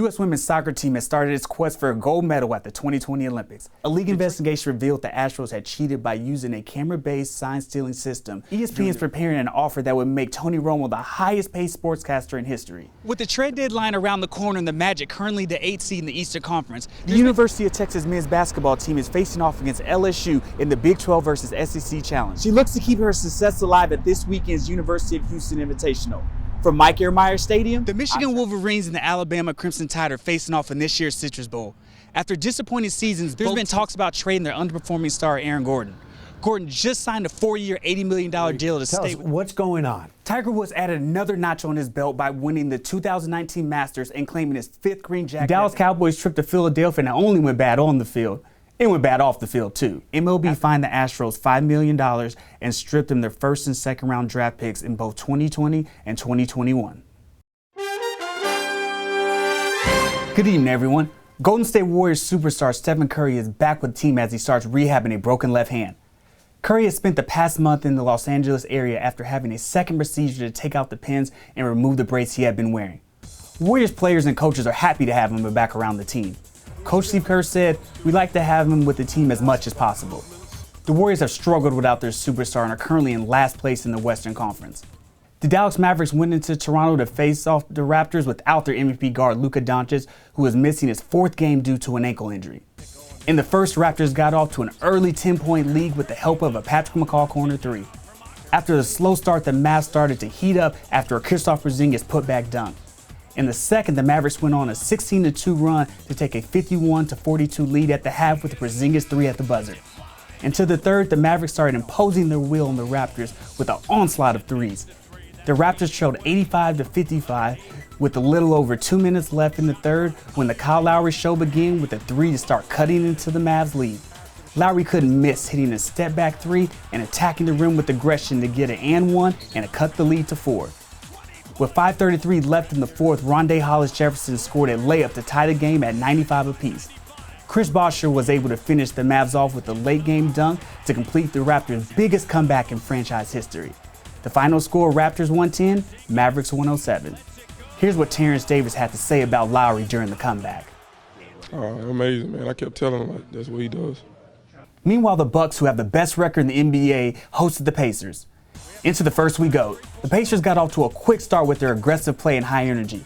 The U.S. women's soccer team has started its quest for a gold medal at the 2020 Olympics. A league investigation revealed the Astros had cheated by using a camera-based sign-stealing system. ESPN is preparing an offer that would make Tony Romo the highest-paid sportscaster in history. With the trade deadline around the corner and the Magic currently the 8th seed in the Eastern Conference, the University of Texas men's basketball team is facing off against LSU in the Big 12 versus SEC Challenge. She looks to keep her success alive at this weekend's University of Houston Invitational. From Mike Ermeyer Stadium, the Michigan Wolverines and the Alabama Crimson Tide are facing off in this year's Citrus Bowl. After disappointing seasons, there's been talks about trading their underperforming star Aaron Gordon. Gordon just signed a 4-year, $80 million deal to stay with. What's going on? Tiger Woods added another notch on his belt by winning the 2019 Masters and claiming his 5th green jacket. The Dallas Cowboys trip to Philadelphia not only went bad on the field, it went bad off the field too. MLB fined the Astros $5 million and stripped them their first and second round draft picks in both 2020 and 2021. Good evening, everyone. Golden State Warriors superstar Stephen Curry is back with the team as he starts rehabbing a broken left hand. Curry has spent the past month in the Los Angeles area after having a second procedure to take out the pins and remove the brace he had been wearing. Warriors players and coaches are happy to have him back around the team. Coach Steve Kerr said, "We'd like to have him with the team as much as possible." The Warriors have struggled without their superstar and are currently in last place in the Western Conference. The Dallas Mavericks went into Toronto to face off the Raptors without their MVP guard Luka Doncic, who is missing his 4th game due to an ankle injury. In the first, Raptors got off to an early 10-point lead with the help of a Patrick McCaw corner 3. After the slow start, the Mavs started to heat up after a Kristaps Porzingis putback dunk. In the second, the Mavericks went on a 16-2 run to take a 51-42 lead at the half with the Porzingis 3 at the buzzer. Into the third, the Mavericks started imposing their will on the Raptors with an onslaught of threes. The Raptors trailed 85-55 with a little over 2 minutes left in the third when the Kyle Lowry show began with a 3 to start cutting into the Mavs lead. Lowry couldn't miss, hitting a step-back 3 and attacking the rim with aggression to get an and 1 and to cut the lead to 4. With 5:33 left in the fourth, Rondé Hollis-Jefferson scored a layup to tie the game at 95 apiece. Chris Boshar was able to finish the Mavs off with a late-game dunk to complete the Raptors' biggest comeback in franchise history. The final score, Raptors 110, Mavericks 107. Here's what Terrence Davis had to say about Lowry during the comeback. Amazing, man. I kept telling him that's what he does. Meanwhile, the Bucks, who have the best record in the NBA, hosted the Pacers. Into the first we go. The Pacers got off to a quick start with their aggressive play and high energy.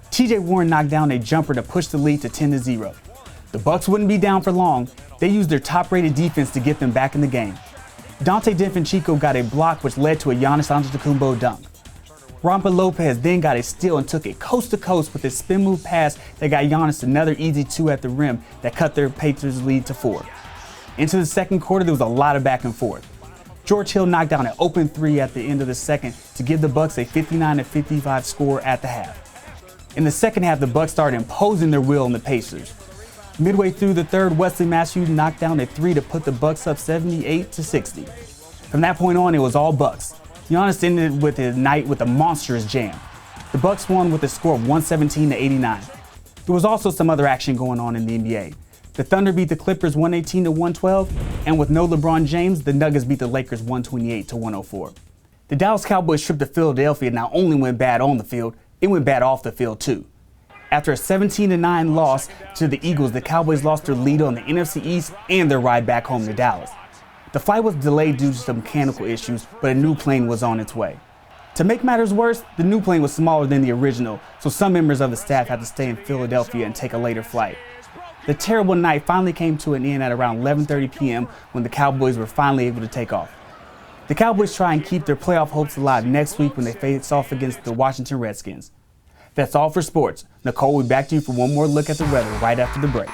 TJ Warren knocked down a jumper to push the lead to 10-0. The Bucks wouldn't be down for long. They used their top-rated defense to get them back in the game. Dante DiNfrancesco got a block which led to a Giannis Antetokounmpo dunk. Rompa Lopez then got a steal and took it coast-to-coast with a spin move pass that got Giannis another easy 2 at the rim that cut their Pacers lead to 4. Into the second quarter, there was a lot of back and forth. George Hill knocked down an open 3 at the end of the second to give the Bucks a 59-55 score at the half. In the second half, the Bucks started imposing their will on the Pacers. Midway through the third, Wesley Matthews knocked down a 3 to put the Bucks up 78-60. From that point on, it was all Bucks. Giannis ended with his night with a monstrous jam. The Bucks won with a score of 117-89. There was also some other action going on in the NBA. The Thunder beat the Clippers 118-112, and with no LeBron James, the Nuggets beat the Lakers 128-104. The Dallas Cowboys trip to Philadelphia not only went bad on the field, it went bad off the field too. After a 17-9 loss to the Eagles, the Cowboys lost their lead on the NFC East and their ride back home to Dallas. The flight was delayed due to some mechanical issues, but a new plane was on its way. To make matters worse, the new plane was smaller than the original, so some members of the staff had to stay in Philadelphia and take a later flight. The terrible night finally came to an end at around 11:30 p.m. when the Cowboys were finally able to take off. The Cowboys try and keep their playoff hopes alive next week when they face off against the Washington Redskins. That's all for sports. Nicole will be back to you for one more look at the weather right after the break.